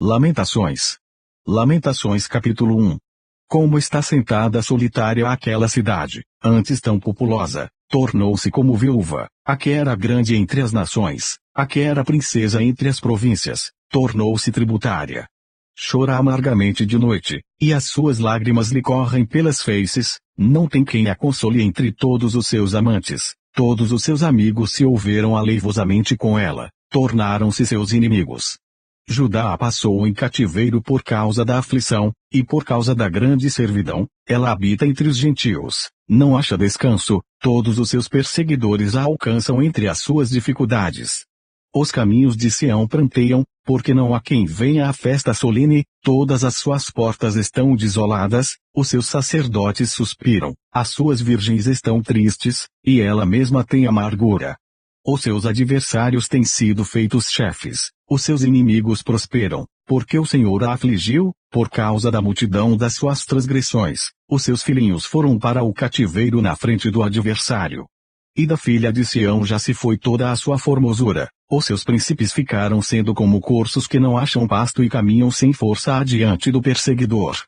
Lamentações. Lamentações capítulo 1. Como está sentada solitária aquela cidade, antes tão populosa, tornou-se como viúva, a que era grande entre as nações, a que era princesa entre as províncias, tornou-se tributária. Chora amargamente de noite, e as suas lágrimas lhe correm pelas feices, não tem quem a console entre todos os seus amantes, todos os seus amigos se houveram aleivosamente com ela, tornaram-se seus inimigos. Judá passou em cativeiro por causa da aflição, e por causa da grande servidão, ela habita entre os gentios, não acha descanso, todos os seus perseguidores a alcançam entre as suas dificuldades. Os caminhos de Sião pranteiam, porque não há quem venha à festa solene, todas as suas portas estão desoladas, os seus sacerdotes suspiram, as suas virgens estão tristes, e ela mesma tem amargura. Os seus adversários têm sido feitos chefes, os seus inimigos prosperam, porque o Senhor a afligiu, por causa da multidão das suas transgressões, os seus filhinhos foram para o cativeiro na frente do adversário. E da filha de Sião já se foi toda a sua formosura, os seus príncipes ficaram sendo como corços que não acham pasto e caminham sem força adiante do perseguidor.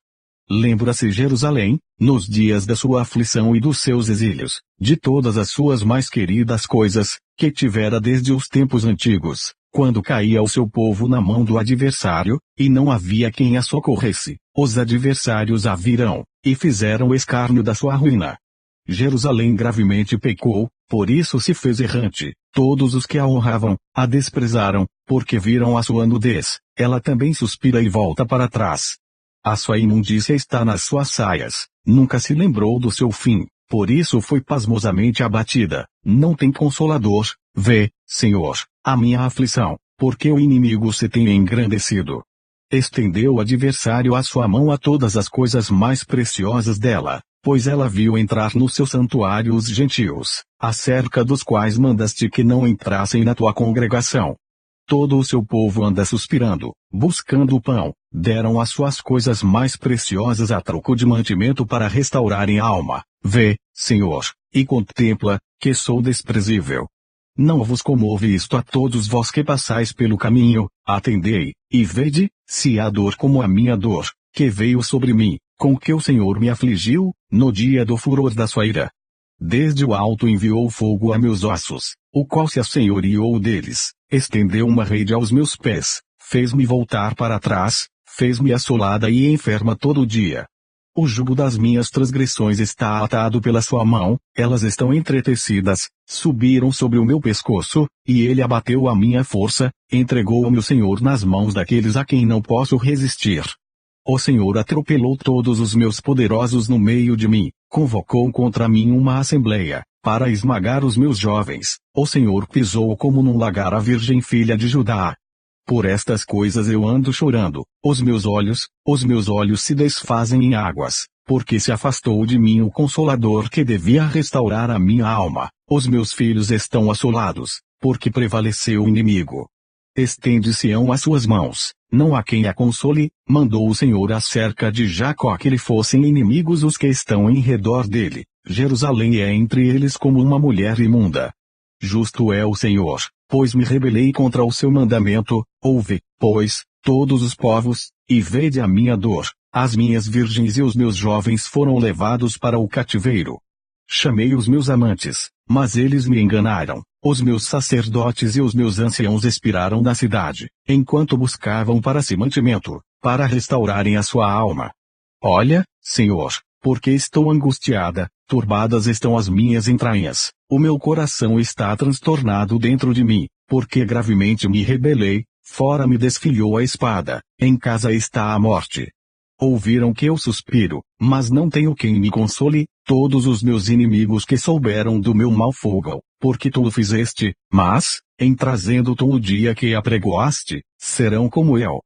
Lembra-se Jerusalém, nos dias da sua aflição e dos seus exílios, de todas as suas mais queridas coisas, que tivera desde os tempos antigos, quando caía o seu povo na mão do adversário, e não havia quem a socorresse, os adversários a viram, e fizeram escárnio da sua ruína. Jerusalém gravemente pecou, por isso se fez errante, todos os que a honravam, a desprezaram, porque viram a sua nudez, ela também suspira e volta para trás. A sua imundícia está nas suas saias, nunca se lembrou do seu fim, por isso foi pasmosamente abatida, não tem consolador, vê, Senhor, a minha aflição, porque o inimigo se tem engrandecido. Estendeu o adversário a sua mão a todas as coisas mais preciosas dela, pois ela viu entrar no seu santuário os gentios, acerca dos quais mandaste que não entrassem na tua congregação. Todo o seu povo anda suspirando, buscando o pão, deram as suas coisas mais preciosas a troco de mantimento para restaurarem a alma. Vê, Senhor, e contempla, que sou desprezível. Não vos comove isto a todos vós que passais pelo caminho, atendei, e vede, se há dor como a minha dor, que veio sobre mim, com que o Senhor me afligiu, no dia do furor da sua ira. Desde o alto enviou fogo a meus ossos, o qual se assenhoreou deles, estendeu uma rede aos meus pés, fez-me voltar para trás, fez-me assolada e enferma todo o dia. O jugo das minhas transgressões está atado pela sua mão, elas estão entretecidas, subiram sobre o meu pescoço, e ele abateu a minha força, entregou o meu Senhor nas mãos daqueles a quem não posso resistir. O Senhor atropelou todos os meus poderosos no meio de mim, convocou contra mim uma assembleia, para esmagar os meus jovens, o Senhor pisou como num lagar a virgem filha de Judá. Por estas coisas eu ando chorando, os meus olhos se desfazem em águas, porque se afastou de mim o Consolador que devia restaurar a minha alma, os meus filhos estão assolados, porque prevaleceu o inimigo. Estende Sião as suas mãos, não há quem a console, mandou o Senhor acerca de Jacó que lhe fossem inimigos os que estão em redor dele, Jerusalém é entre eles como uma mulher imunda. Justo é o Senhor, pois me rebelei contra o seu mandamento, ouve, pois, todos os povos, e vede a minha dor, as minhas virgens e os meus jovens foram levados para o cativeiro. Chamei os meus amantes, mas eles me enganaram, os meus sacerdotes e os meus anciãos expiraram na cidade, enquanto buscavam para si mantimento, para restaurarem a sua alma. Olha, Senhor, porque estou angustiada, turbadas estão as minhas entranhas, o meu coração está transtornado dentro de mim, porque gravemente me rebelei, fora me desfilhou a espada, em casa está a morte. Ouviram que eu suspiro, mas não tenho quem me console, todos os meus inimigos que souberam do meu mal folgam, porque tu o fizeste, mas, em trazendo tu o dia que apregoaste, serão como eu.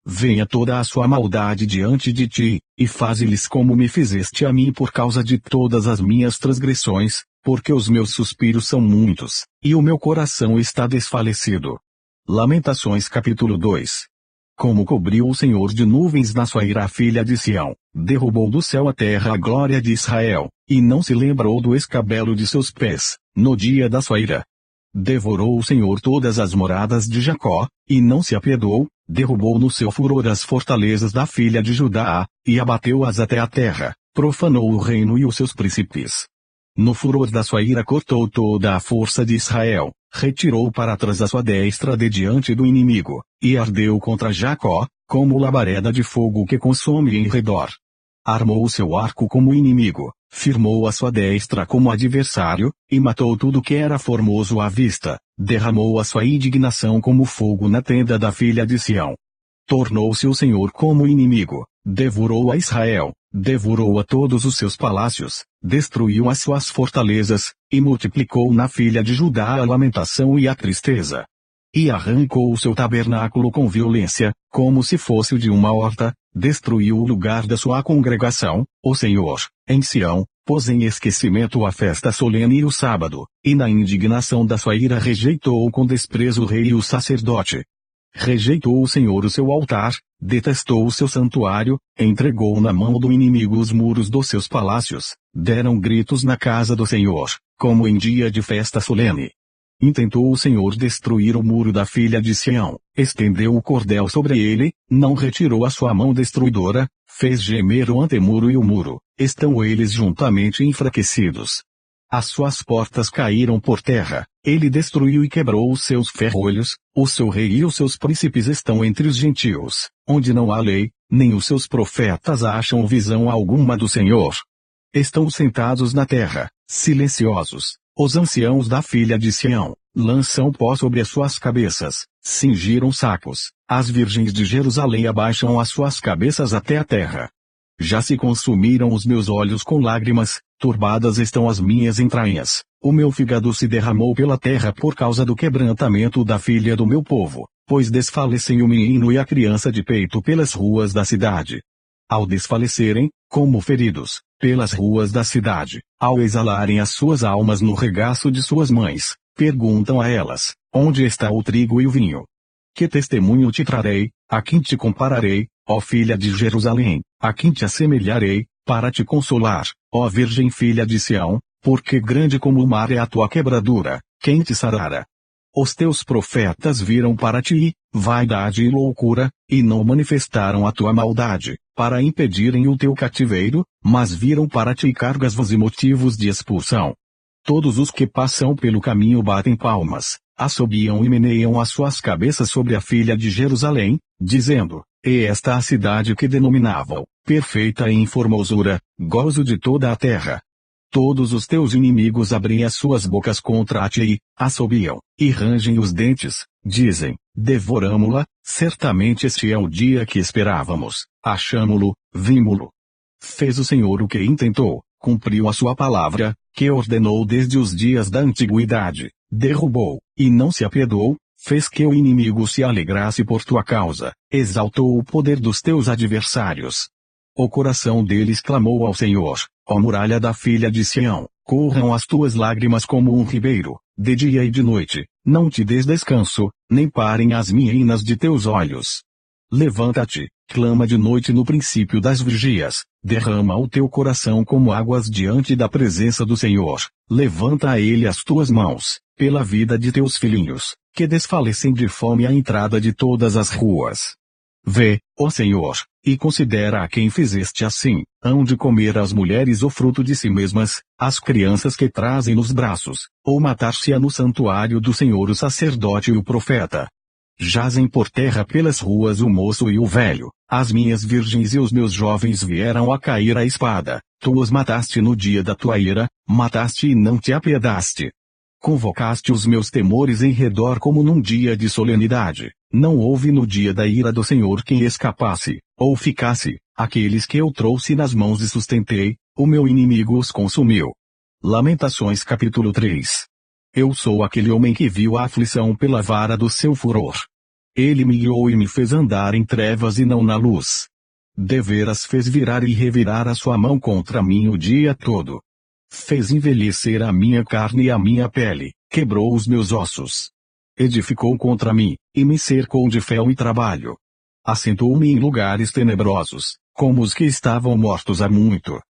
Venha toda a sua maldade diante de ti, e faze-lhes como me fizeste a mim por causa de todas as minhas transgressões, porque os meus suspiros são muitos, e o meu coração está desfalecido. Lamentações capítulo 2. Como cobriu o Senhor de nuvens na sua ira a filha de Sião, derrubou do céu a terra a glória de Israel, e não se lembrou do escabelo de seus pés, no dia da sua ira. Devorou o Senhor todas as moradas de Jacó, e não se apiedou, derrubou no seu furor as fortalezas da filha de Judá, e abateu-as até a terra, profanou o reino e os seus príncipes. No furor da sua ira cortou toda a força de Israel, retirou para trás a sua destra de diante do inimigo, e ardeu contra Jacó, como labareda de fogo que consome em redor. Armou o seu arco como inimigo, firmou a sua destra como adversário, e matou tudo que era formoso à vista, derramou a sua indignação como fogo na tenda da filha de Sião. Tornou-se o Senhor como inimigo, devorou a Israel, devorou a todos os seus palácios, destruiu as suas fortalezas, e multiplicou na filha de Judá a lamentação e a tristeza. E arrancou o seu tabernáculo com violência, como se fosse o de uma horta, destruiu o lugar da sua congregação, o Senhor, em Sião, pôs em esquecimento a festa solene e o sábado, e na indignação da sua ira rejeitou com desprezo o rei e o sacerdote. Rejeitou o Senhor o seu altar, detestou o seu santuário, entregou na mão do inimigo os muros dos seus palácios, deram gritos na casa do Senhor, como em dia de festa solene. Intentou o Senhor destruir o muro da filha de Sião, estendeu o cordel sobre ele, não retirou a sua mão destruidora, fez gemer o antemuro e o muro, estão eles juntamente enfraquecidos. As suas portas caíram por terra, ele destruiu e quebrou os seus ferrolhos, o seu rei e os seus príncipes estão entre os gentios, onde não há lei, nem os seus profetas acham visão alguma do Senhor. Estão sentados na terra, silenciosos. Os anciãos da filha de Sião, lançam pó sobre as suas cabeças, cingiram sacos, as virgens de Jerusalém abaixam as suas cabeças até a terra. Já se consumiram os meus olhos com lágrimas, turbadas estão as minhas entranhas, o meu fígado se derramou pela terra por causa do quebrantamento da filha do meu povo, pois desfalecem o menino e a criança de peito pelas ruas da cidade. Ao desfalecerem, como feridos, pelas ruas da cidade, ao exalarem as suas almas no regaço de suas mães, perguntam a elas, onde está o trigo e o vinho? Que testemunho te trarei, a quem te compararei, ó filha de Jerusalém, a quem te assemelharei, para te consolar, ó virgem filha de Sião, porque grande como o mar é a tua quebradura, quem te sarara? Os teus profetas viram para ti, vaidade e loucura, e não manifestaram a tua maldade, para impedirem o teu cativeiro, mas viram para ti cargas vãs e motivos de expulsão. Todos os que passam pelo caminho batem palmas, assobiam e meneiam as suas cabeças sobre a filha de Jerusalém, dizendo, e esta a cidade que denominavam, perfeita em formosura, gozo de toda a terra. Todos os teus inimigos abrem as suas bocas contra ti e, assobiam, e rangem os dentes, dizem, devoramo-la, certamente este é o dia que esperávamos, achamo-lo, vimo-lo. Fez o Senhor o que intentou, cumpriu a sua palavra, que ordenou desde os dias da antiguidade, derrubou, e não se apiedou, fez que o inimigo se alegrasse por tua causa, exaltou o poder dos teus adversários. O coração deles clamou ao Senhor, ó muralha da filha de Sião, corram as tuas lágrimas como um ribeiro, de dia e de noite, não te des descanso, nem parem as meninas de teus olhos. Levanta-te, clama de noite no princípio das vigias, derrama o teu coração como águas diante da presença do Senhor, levanta a ele as tuas mãos, pela vida de teus filhinhos, que desfalecem de fome à entrada de todas as ruas. Vê, ó Senhor, e considera a quem fizeste assim, hão de comer as mulheres o fruto de si mesmas, as crianças que trazem nos braços, ou matar-se-á no santuário do Senhor o sacerdote e o profeta. Jazem por terra pelas ruas o moço e o velho, as minhas virgens e os meus jovens vieram a cair à espada, tu os mataste no dia da tua ira, mataste e não te apiedaste. Convocaste os meus temores em redor como num dia de solenidade, não houve no dia da ira do Senhor quem escapasse, ou ficasse, aqueles que eu trouxe nas mãos e sustentei, o meu inimigo os consumiu. Lamentações capítulo 3. Eu sou aquele homem que viu a aflição pela vara do seu furor. Ele me guiou e me fez andar em trevas e não na luz. Deveras fez virar e revirar a sua mão contra mim o dia todo. Fez envelhecer a minha carne e a minha pele, quebrou os meus ossos. Edificou contra mim, e me cercou de fel e trabalho. Assentou-me em lugares tenebrosos, como os que estavam mortos há muito.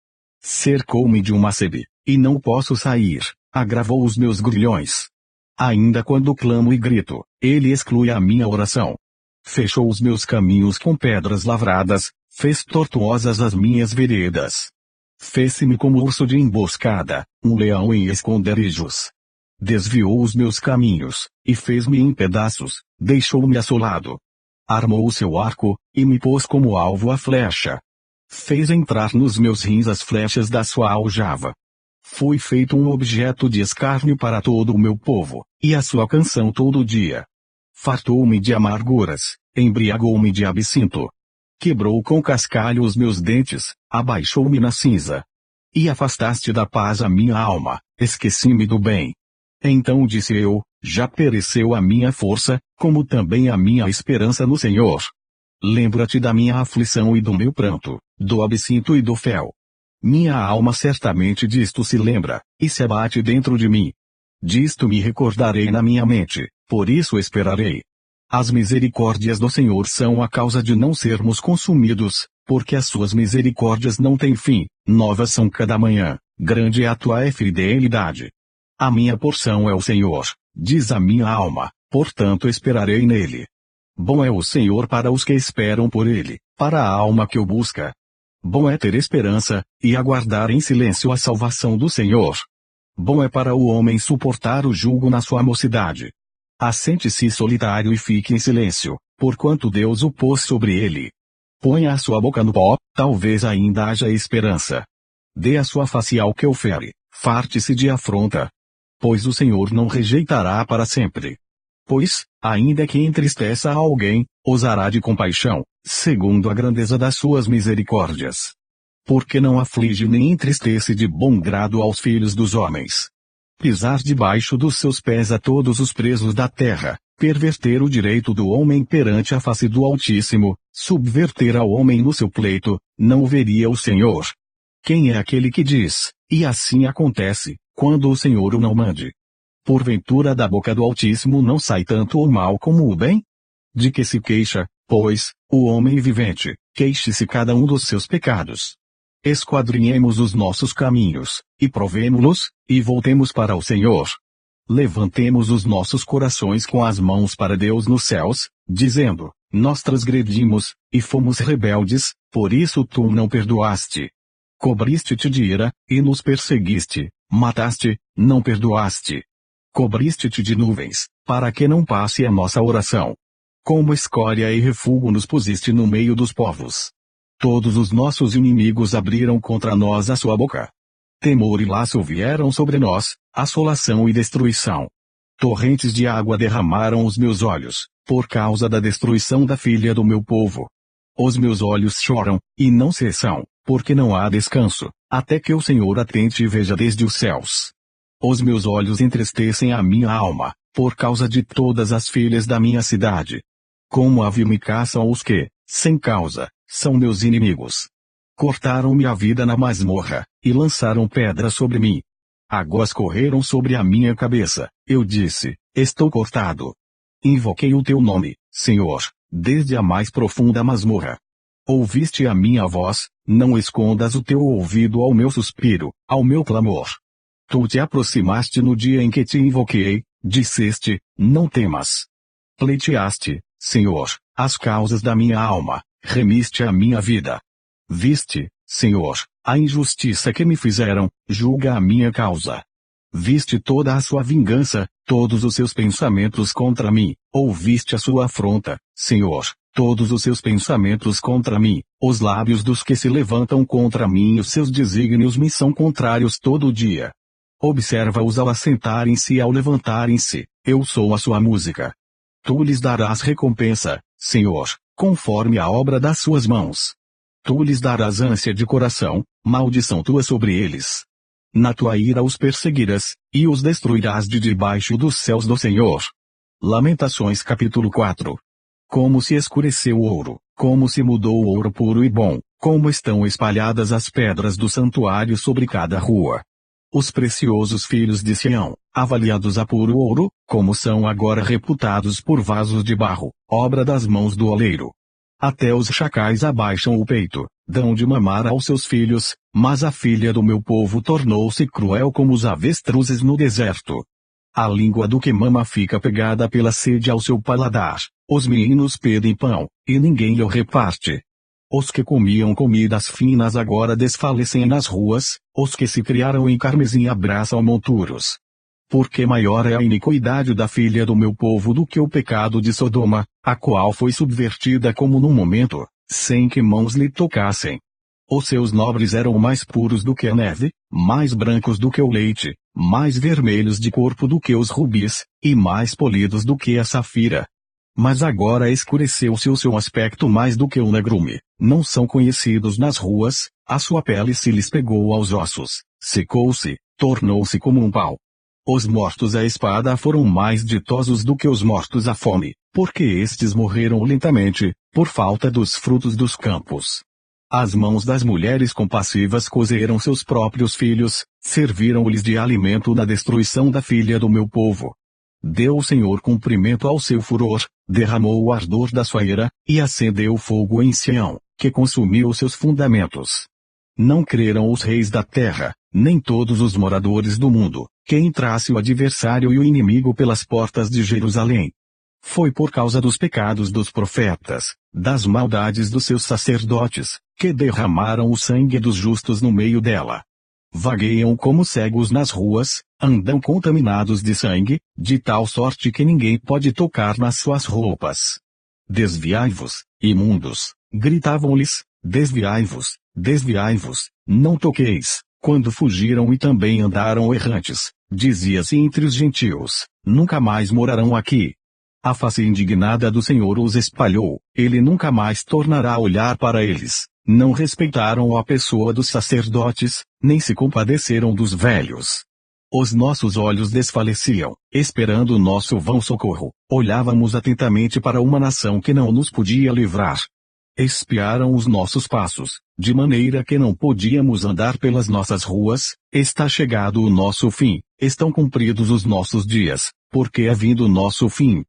Cercou-me de uma sebe, e não posso sair, agravou os meus grilhões. Ainda quando clamo e grito, ele exclui a minha oração. fechou os meus caminhos com pedras lavradas, fez tortuosas as minhas veredas. Fez-me como urso de emboscada, um leão em esconderijos. Desviou os meus caminhos, e fez-me em pedaços, deixou-me assolado. Armou o seu arco, e me pôs como alvo a flecha. Fez entrar nos meus rins as flechas da sua aljava. Fui feito um objeto de escárnio para todo o meu povo, e a sua canção todo dia. Fartou-me de amarguras, embriagou-me de absinto. Quebrou com cascalho os meus dentes, abaixou-me na cinza. E afastaste da paz a minha alma, esqueci-me do bem. Então disse eu, já pereceu a minha força, como também a minha esperança no Senhor. Lembra-te da minha aflição e do meu pranto, do absinto e do fel. Minha alma certamente disto se lembra, e se abate dentro de mim. Disto me recordarei na minha mente, por isso esperarei. As misericórdias do Senhor são a causa de não sermos consumidos, porque as suas misericórdias não têm fim, novas são cada manhã, grande é a tua fidelidade. A minha porção é o Senhor, diz a minha alma, portanto esperarei nele. Bom é o Senhor para os que esperam por ele, para a alma que o busca. Bom é ter esperança, e aguardar em silêncio a salvação do Senhor. Bom é para o homem suportar o jugo na sua mocidade. Assente-se solitário e fique em silêncio, porquanto Deus o pôs sobre ele. Ponha a sua boca no pó, talvez ainda haja esperança. Dê a sua face ao que o fere, farte-se de afronta. Pois o Senhor não rejeitará para sempre. Pois, ainda que entristeça a alguém, usará de compaixão, segundo a grandeza das suas misericórdias. Porque não aflige nem entristece de bom grado aos filhos dos homens. Pisar debaixo dos seus pés a todos os presos da terra, perverter o direito do homem perante a face do Altíssimo, subverter ao homem no seu pleito, não o veria o Senhor. Quem é aquele que diz, e assim acontece, quando o Senhor o não mande? Porventura da boca do Altíssimo não sai tanto o mal como o bem? De que se queixa, pois, o homem vivente, queixe-se cada um dos seus pecados. Esquadrinhemos os nossos caminhos, e provemo-los, e voltemos para o Senhor. Levantemos os nossos corações com as mãos para Deus nos céus, dizendo, nós transgredimos, e fomos rebeldes, por isso tu não perdoaste. Cobriste-te de ira, e nos perseguiste, mataste, não perdoaste. Cobriste-te de nuvens, para que não passe a nossa oração. Como escória e refúgio nos pusiste no meio dos povos. Todos os nossos inimigos abriram contra nós a sua boca. Temor e laço vieram sobre nós, assolação e destruição. Torrentes de água derramaram os meus olhos, por causa da destruição da filha do meu povo. Os meus olhos choram, e não cessam, porque não há descanso, até que o Senhor atente e veja desde os céus. Os meus olhos entristecem a minha alma, por causa de todas as filhas da minha cidade. Como a vil me caçam os que, sem causa, são meus inimigos. Cortaram-me a vida na masmorra, e lançaram pedras sobre mim. Águas correram sobre a minha cabeça, eu disse, estou cortado. Invoquei o teu nome, Senhor, desde a mais profunda masmorra. Ouviste a minha voz, não escondas o teu ouvido ao meu suspiro, ao meu clamor. Tu te aproximaste no dia em que te invoquei, disseste, não temas. Pleiteaste, Senhor, as causas da minha alma, remiste a minha vida. Viste, Senhor, a injustiça que me fizeram, julga a minha causa. Viste toda a sua vingança, todos os seus pensamentos contra mim, ouviste a sua afronta, Senhor, todos os seus pensamentos contra mim, os lábios dos que se levantam contra mim e os seus desígnios me são contrários todo dia. Observa-os ao assentarem-se e ao levantarem-se, eu sou a sua música. Tu lhes darás recompensa, Senhor, conforme a obra das suas mãos. Tu lhes darás ânsia de coração, maldição tua sobre eles. Na tua ira os perseguirás, e os destruirás de debaixo dos céus do Senhor. Lamentações capítulo 4. Como se escureceu o ouro, como se mudou o ouro puro e bom, como estão espalhadas as pedras do santuário sobre cada rua. Os preciosos filhos de Sião, avaliados a puro ouro, como são agora reputados por vasos de barro, obra das mãos do oleiro. Até os chacais abaixam o peito, dão de mamar aos seus filhos, mas a filha do meu povo tornou-se cruel como os avestruzes no deserto. A língua do que mama fica pegada pela sede ao seu paladar, Os meninos pedem pão, e ninguém lhe reparte. Os que comiam comidas finas agora desfalecem nas ruas, os que se criaram em carmesim abraçam monturos. Porque maior é a iniquidade da filha do meu povo do que o pecado de Sodoma, a qual foi subvertida como num momento, sem que mãos lhe tocassem. Os seus nobres eram mais puros do que a neve, mais brancos do que o leite, mais vermelhos de corpo do que os rubis, e mais polidos do que a safira. Mas agora escureceu-se o seu aspecto mais do que o negrume, não são conhecidos nas ruas, a sua pele se lhes pegou aos ossos, secou-se, tornou-se como um pau. Os mortos à espada foram mais ditosos do que os mortos à fome, porque estes morreram lentamente, por falta dos frutos dos campos. As mãos das mulheres compassivas cozeram seus próprios filhos, serviram-lhes de alimento na destruição da filha do meu povo. Deu o Senhor cumprimento ao seu furor, derramou o ardor da sua ira, e acendeu fogo em Sião, que consumiu seus fundamentos. Não creram os reis da terra, nem todos os moradores do mundo, que entrasse o adversário e o inimigo pelas portas de Jerusalém. Foi por causa dos pecados dos profetas, das maldades dos seus sacerdotes, que derramaram o sangue dos justos no meio dela. Vagueiam como cegos nas ruas, andam contaminados de sangue, de tal sorte que ninguém pode tocar nas suas roupas. Desviai-vos, imundos, gritavam-lhes, desviai-vos, desviai-vos, não toqueis. Quando fugiram e também andaram errantes, dizia-se entre os gentios, nunca mais morarão aqui. A face indignada do Senhor os espalhou, ele nunca mais tornará a olhar para eles. Não respeitaram a pessoa dos sacerdotes, nem se compadeceram dos velhos. Os nossos olhos desfaleciam, esperando o nosso vão socorro, olhávamos atentamente para uma nação que não nos podia livrar. Espiaram os nossos passos, de maneira que não podíamos andar pelas nossas ruas, está chegado o nosso fim, estão cumpridos os nossos dias, porque é vindo o nosso fim.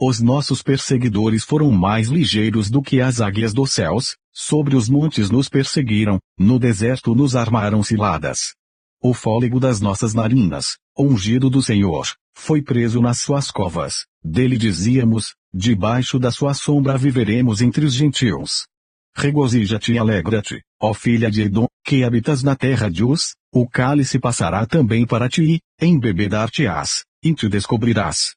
Os nossos perseguidores foram mais ligeiros do que as águias dos céus, sobre os montes nos perseguiram, no deserto nos armaram ciladas. O fôlego das nossas narinas, o ungido do Senhor, foi preso nas suas covas, dele dizíamos, debaixo da sua sombra viveremos entre os gentios. Regozija-te e alegra-te, ó filha de Edom, que habitas na terra de Uz, o cálice passará também para ti, embebedar-te-ás, e te descobrirás.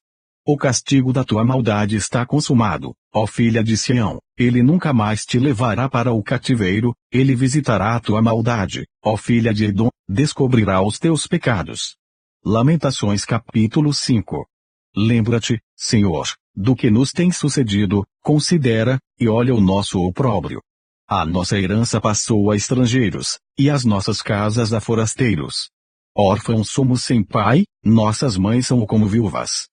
O castigo da tua maldade está consumado, ó filha de Sião, ele nunca mais te levará para o cativeiro, ele visitará a tua maldade, ó filha de Edom, descobrirá os teus pecados. Lamentações capítulo 5. Lembra-te, Senhor, do que nos tem sucedido, considera, e olha o nosso opróbrio. A nossa herança passou a estrangeiros, e as nossas casas a forasteiros. Órfãos somos sem pai, nossas mães são como viúvas.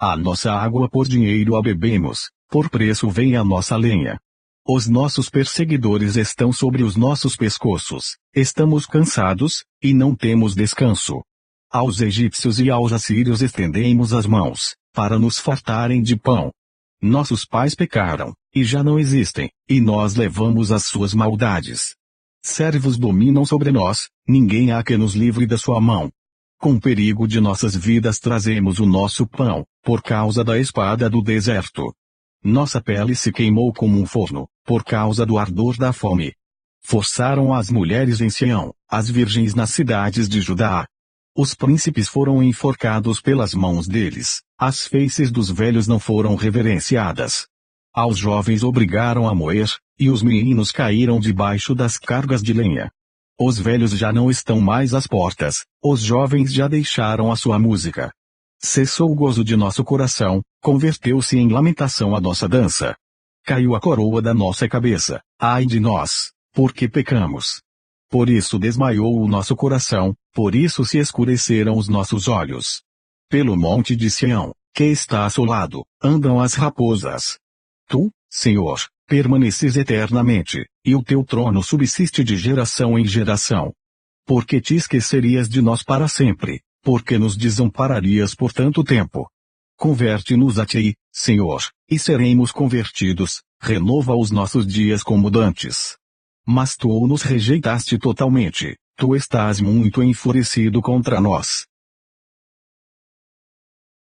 A nossa água por dinheiro a bebemos, por preço vem a nossa lenha. Os nossos perseguidores estão sobre os nossos pescoços, estamos cansados, e não temos descanso. Aos egípcios e aos assírios estendemos as mãos, para nos fartarem de pão. Nossos pais pecaram, e já não existem, e nós levamos as suas maldades. Servos dominam sobre nós, ninguém há que nos livre da sua mão. Com perigo de nossas vidas trazemos o nosso pão, por causa da espada do deserto. Nossa pele se queimou como um forno, por causa do ardor da fome. Forçaram as mulheres em Sião, as virgens nas cidades de Judá. Os príncipes foram enforcados pelas mãos deles, as feices dos velhos não foram reverenciadas. Aos jovens obrigaram a moer, e os meninos caíram debaixo das cargas de lenha. Os velhos já não estão mais às portas, os jovens já deixaram a sua música. Cessou o gozo de nosso coração, converteu-se em lamentação a nossa dança. Caiu a coroa da nossa cabeça, ai de nós, porque pecamos. Por isso desmaiou o nosso coração, por isso se escureceram os nossos olhos. Pelo monte de Sião, que está assolado, andam as raposas. Tu, Senhor, permaneces eternamente, e o teu trono subsiste de geração em geração. Por que te esquecerias de nós para sempre? Por que nos desampararias por tanto tempo? Converte-nos a ti, Senhor, e seremos convertidos, renova os nossos dias como dantes. Mas tu nos rejeitaste totalmente, tu estás muito enfurecido contra nós.